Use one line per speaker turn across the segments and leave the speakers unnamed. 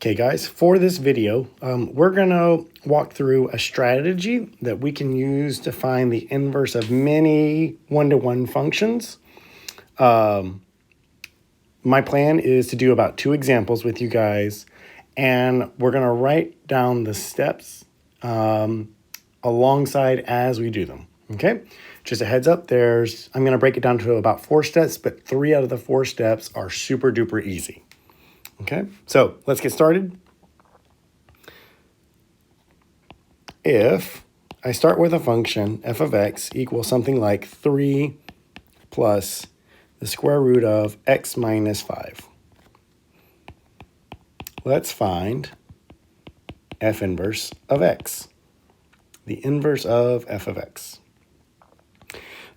Okay, guys, for this video, we're going to walk through a strategy that we can use to find the inverse of many one-to-one functions. My plan is to do about 2 examples with you guys, and we're going to write down the steps alongside as we do them, okay? Just a heads up, I'm going to break it down to about 4 steps, but 3 out of the 4 steps are super duper easy. Okay, so let's get started. If I start with a function, f of x equals something like 3 plus the square root of x minus 5. Let's find f inverse of x, the inverse of f of x.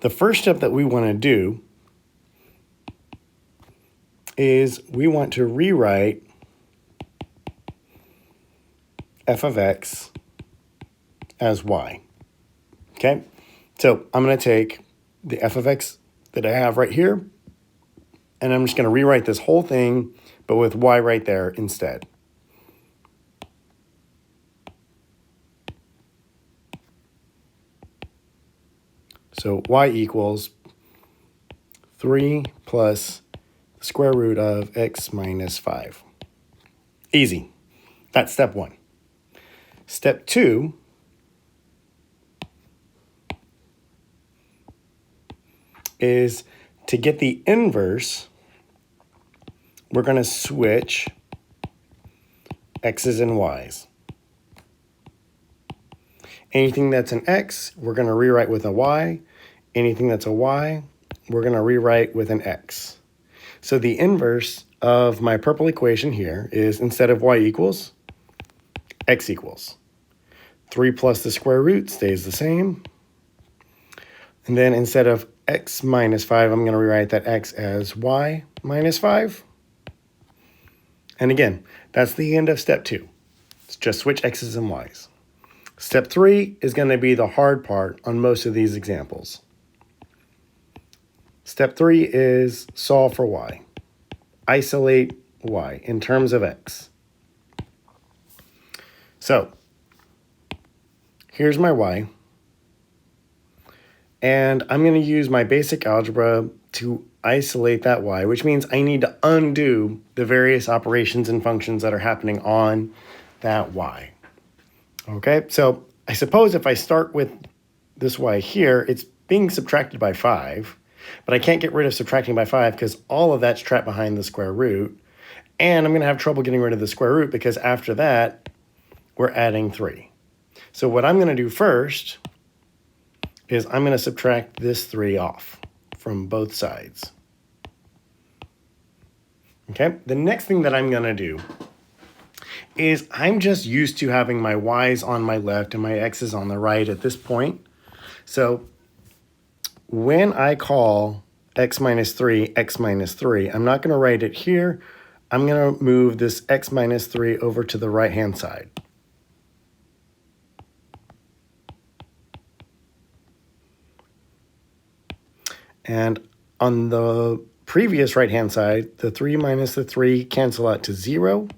The first step that we want to do is we want to rewrite f of x as y. Okay, so I'm going to take the f of x that I have right here, and I'm just going to rewrite this whole thing, but with y right there instead. So y equals 3 plus the square root of x minus 5. Easy. That's step 1. Step 2 is to get the inverse, we're going to switch x's and y's. Anything that's an x, we're going to rewrite with a y. Anything that's a y, we're going to rewrite with an x. So the inverse of my purple equation here is, instead of y equals, x equals. 3 plus the square root stays the same. And then instead of x minus 5, I'm going to rewrite that x as y minus 5. And again, that's the end of step 2. It's just switch x's and y's. Step 3 is going to be the hard part on most of these examples. Step 3 is solve for y. Isolate y in terms of x. So here's my y. And I'm going to use my basic algebra to isolate that y, which means I need to undo the various operations and functions that are happening on that y. Okay, so I suppose if I start with this y here, it's being subtracted by 5, but I can't get rid of subtracting by 5 because all of that's trapped behind the square root, and I'm going to have trouble getting rid of the square root because after that, we're adding 3. So what I'm going to do first is I'm going to subtract this 3 off from both sides. Okay, the next thing that I'm going to do is I'm just used to having my y's on my left and my x's on the right at this point. So when I call x minus 3, I'm not going to write it here. I'm going to move this x minus 3 over to the right-hand side. And on the previous right-hand side, the 3 minus the 3 cancel out to 0.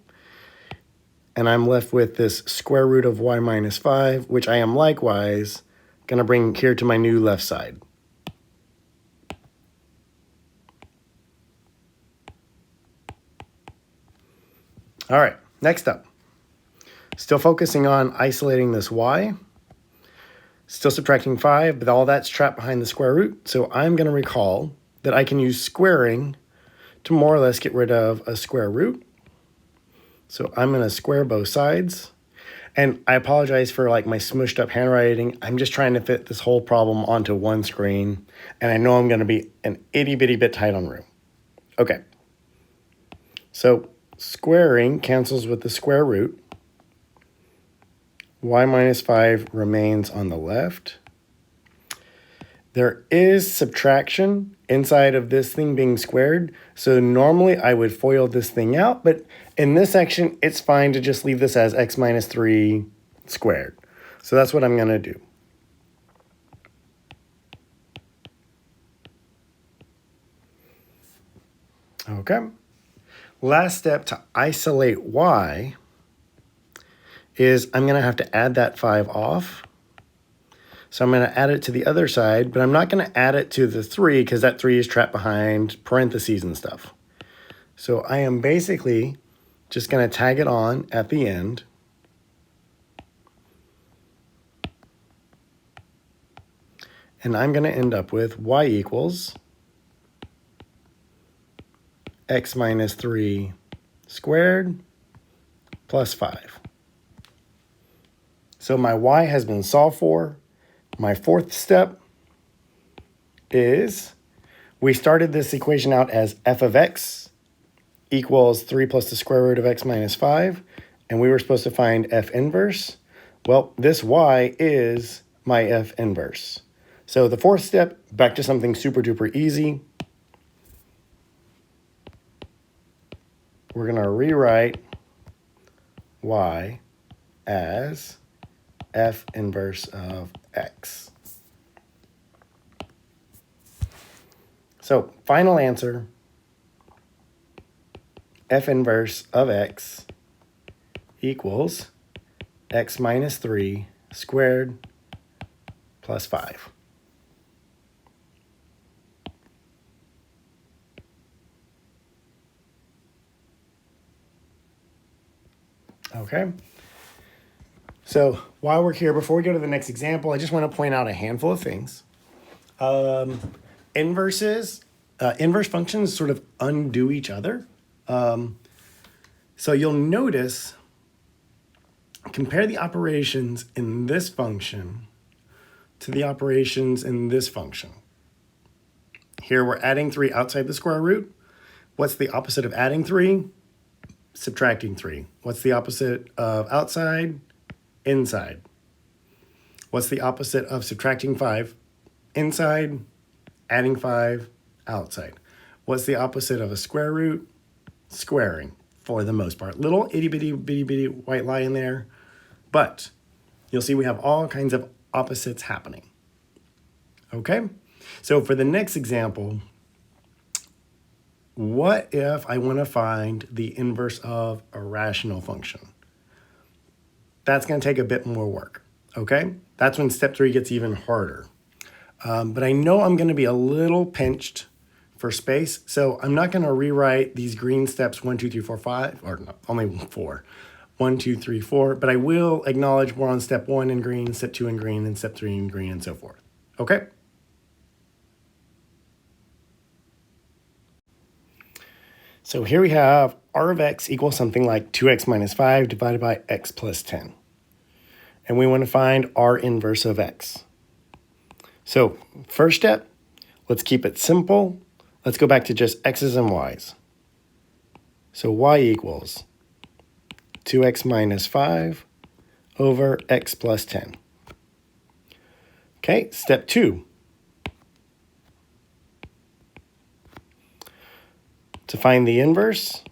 And I'm left with this square root of y minus 5, which I am likewise going to bring here to my new left side. All right, next up. Still focusing on isolating this y. Still subtracting 5, but all that's trapped behind the square root. So I'm going to recall that I can use squaring to more or less get rid of a square root. So I'm going to square both sides. And I apologize for like my smushed up handwriting. I'm just trying to fit this whole problem onto one screen. And I know I'm going to be an itty bitty bit tight on room. Okay. So squaring cancels with the square root. Y minus 5 remains on the left. There is subtraction inside of this thing being squared. So normally I would FOIL this thing out, but in this section, it's fine to just leave this as x minus 3 squared. So that's what I'm going to do. Okay. last step to isolate y is I'm going to have to add that 5 off. So I'm going to add it to the other side, but I'm not going to add it to the 3 because that 3 is trapped behind parentheses and stuff. So I am basically just going to tag it on at the end. And I'm going to end up with y equals x minus 3 squared plus 5. So my y has been solved for. My fourth step is we started this equation out as f of x equals 3 plus the square root of x minus 5, and we were supposed to find f inverse. Well, this y is my f inverse. So the fourth step, back to something super duper easy. We're going to rewrite y as f inverse of x. So final answer, f inverse of x equals x minus 3 squared plus 5. Okay. So while we're here, before we go to the next example, I just want to point out a handful of things. Inverse functions sort of undo each other. So you'll notice, compare the operations in this function to the operations in this function. Here we're adding 3 outside the square root. What's the opposite of adding 3? Subtracting 3. What's the opposite of outside? Inside. What's the opposite of subtracting 5? Inside. Adding 5, outside. What's the opposite of a square root? Squaring, for the most part. Little itty bitty white lie in there, but you'll see we have all kinds of opposites happening. Okay, so for the next example, what if I want to find the inverse of a rational function? That's going to take a bit more work, okay? That's when step 3 gets even harder. But I know I'm going to be a little pinched for space, so I'm not going to rewrite these green steps 1, 2, 3, 4, 5, or no, only 4. 1, 2, 3, 4, but I will acknowledge we're on step 1 in green, step 2 in green, and step 3 in green, and so forth. Okay? So here we have r of x equals something like 2x minus 5 divided by x plus 10. And we want to find r inverse of x. So first step, let's keep it simple. Let's go back to just x's and y's. So y equals 2x minus 5 over x plus 10. Okay, step 2. To find the inverse,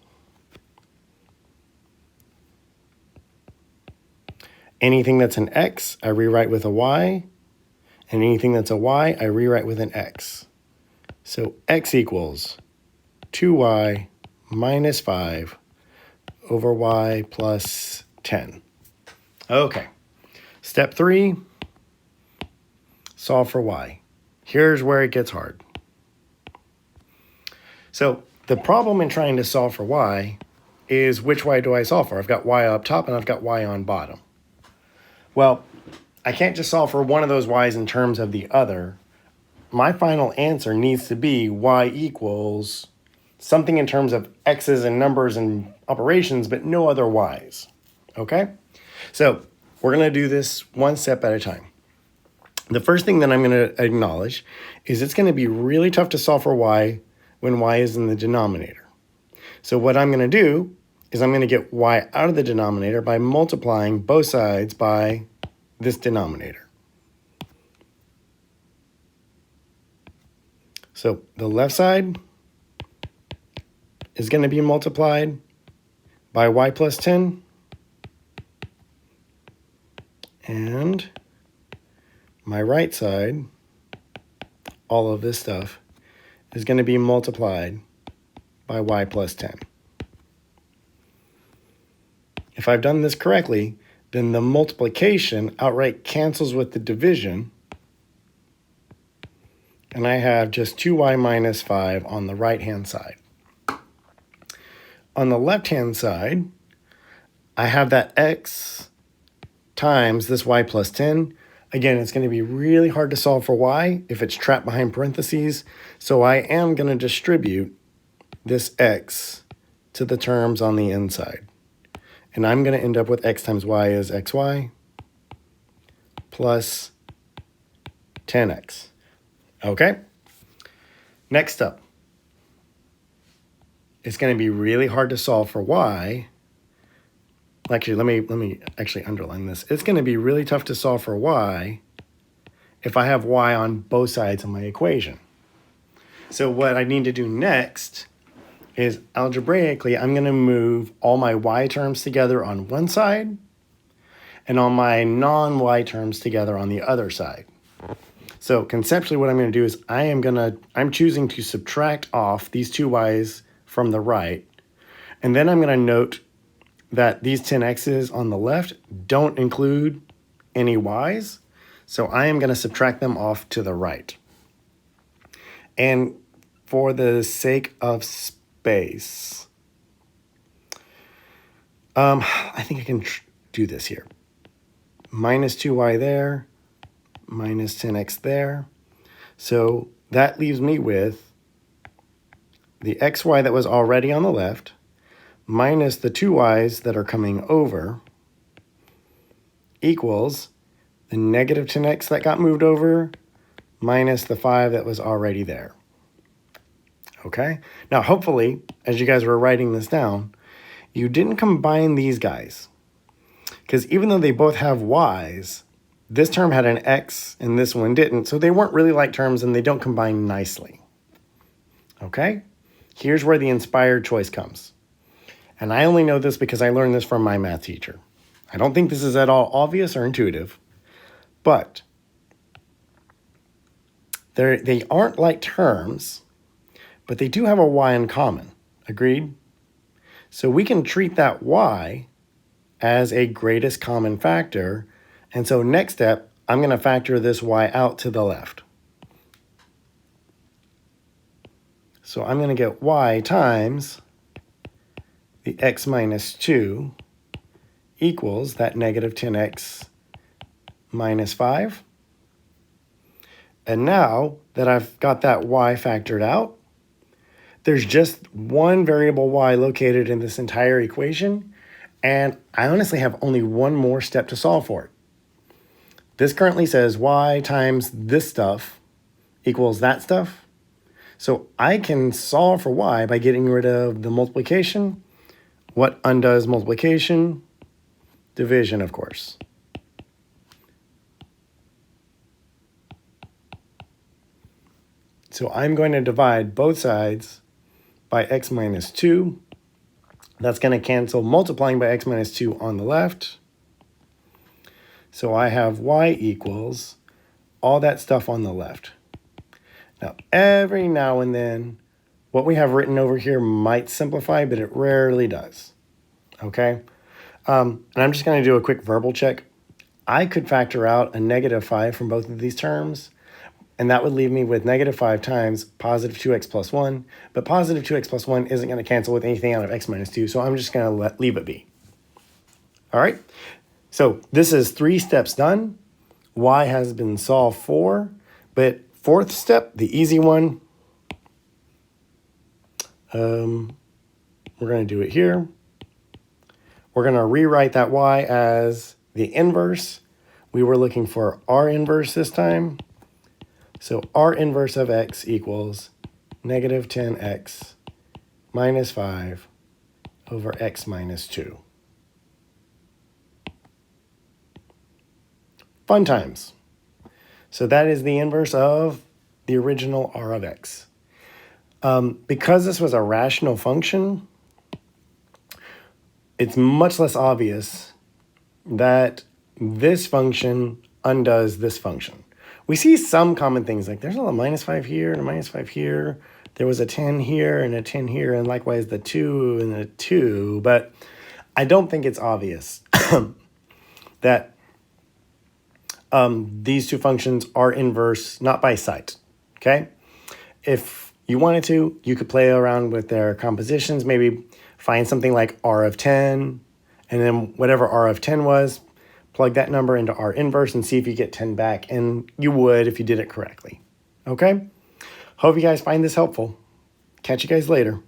anything that's an x, I rewrite with a y, and anything that's a y, I rewrite with an x. So x equals 2y minus 5 over y plus 10. Okay, step 3, solve for y. Here's where it gets hard. So the problem in trying to solve for y is which y do I solve for? I've got y up top and I've got y on bottom. Well, I can't just solve for one of those y's in terms of the other. My final answer needs to be y equals something in terms of x's and numbers and operations, but no other y's. Okay? So we're going to do this one step at a time. The first thing that I'm going to acknowledge is it's going to be really tough to solve for y when y is in the denominator. So what I'm going to do is I'm going to get y out of the denominator by multiplying both sides by this denominator. So the left side is going to be multiplied by y plus 10, and my right side, all of this stuff, is going to be multiplied by y plus 10. if I've done this correctly, then the multiplication outright cancels with the division, and I have just 2y minus 5 on the right-hand side. On the left-hand side, I have that x times this y plus 10. Again, it's going to be really hard to solve for y if it's trapped behind parentheses, so I am going to distribute this x to the terms on the inside. And I'm going to end up with x times y is xy plus 10x. Okay? Next up, it's going to be really hard to solve for y. Actually, let me actually underline this. It's going to be really tough to solve for y if I have y on both sides of my equation. So what I need to do next is algebraically, I'm going to move all my y terms together on one side and all my non-y terms together on the other side. So conceptually what I'm going to do is I'm choosing to subtract off these two y's from the right, and then I'm going to note that these 10x's on the left don't include any y's, so I am going to subtract them off to the right. And for the sake of space, I think I can do this here. Minus 2y there, minus 10x there. So that leaves me with the xy that was already on the left, minus the two y's that are coming over, equals the negative 10x that got moved over, minus the 5 that was already there. Okay? Now, hopefully, as you guys were writing this down, you didn't combine these guys. Because even though they both have y's, this term had an x and this one didn't, so they weren't really like terms and they don't combine nicely. Okay? Here's where the inspired choice comes. And I only know this because I learned this from my math teacher. I don't think this is at all obvious or intuitive, but they aren't like terms, but they do have a y in common. Agreed? So we can treat that y as a greatest common factor. And so next step, I'm going to factor this y out to the left. So I'm going to get y times the x minus 2 equals that negative 10x minus 5. And now that I've got that y factored out, there's just one variable y located in this entire equation, and I honestly have only one more step to solve for it. This currently says y times this stuff equals that stuff. So I can solve for y by getting rid of the multiplication. What undoes multiplication? Division, of course. So I'm going to divide both sides by x minus 2. That's going to cancel multiplying by x minus 2 on the left. So I have y equals all that stuff on the left. Now, every now and then, what we have written over here might simplify, but it rarely does. Okay? And I'm just going to do a quick verbal check. I could factor out a negative 5 from both of these terms, and that would leave me with negative 5 times positive 2x plus 1. But positive 2x plus 1 isn't going to cancel with anything out of x minus 2, so I'm just going to leave it be. All right? So this is 3 steps done. Y has been solved for, but 4th step, the easy one, we're going to do it here. We're going to rewrite that y as the inverse. We were looking for r inverse this time. So r inverse of x equals negative 10x minus 5 over x minus 2. Fun times. So that is the inverse of the original r of x. Because this was a rational function, it's much less obvious that this function undoes this function. We see some common things, like there's a minus 5 here and a minus 5 here. There was a 10 here and a 10 here, and likewise the 2 and the 2. But I don't think it's obvious that these two functions are inverse, not by sight, okay? If you wanted to, you could play around with their compositions, maybe find something like R of 10, and then whatever R of 10 was, plug that number into R inverse and see if you get 10 back, and you would if you did it correctly, okay? Hope you guys find this helpful. Catch you guys later.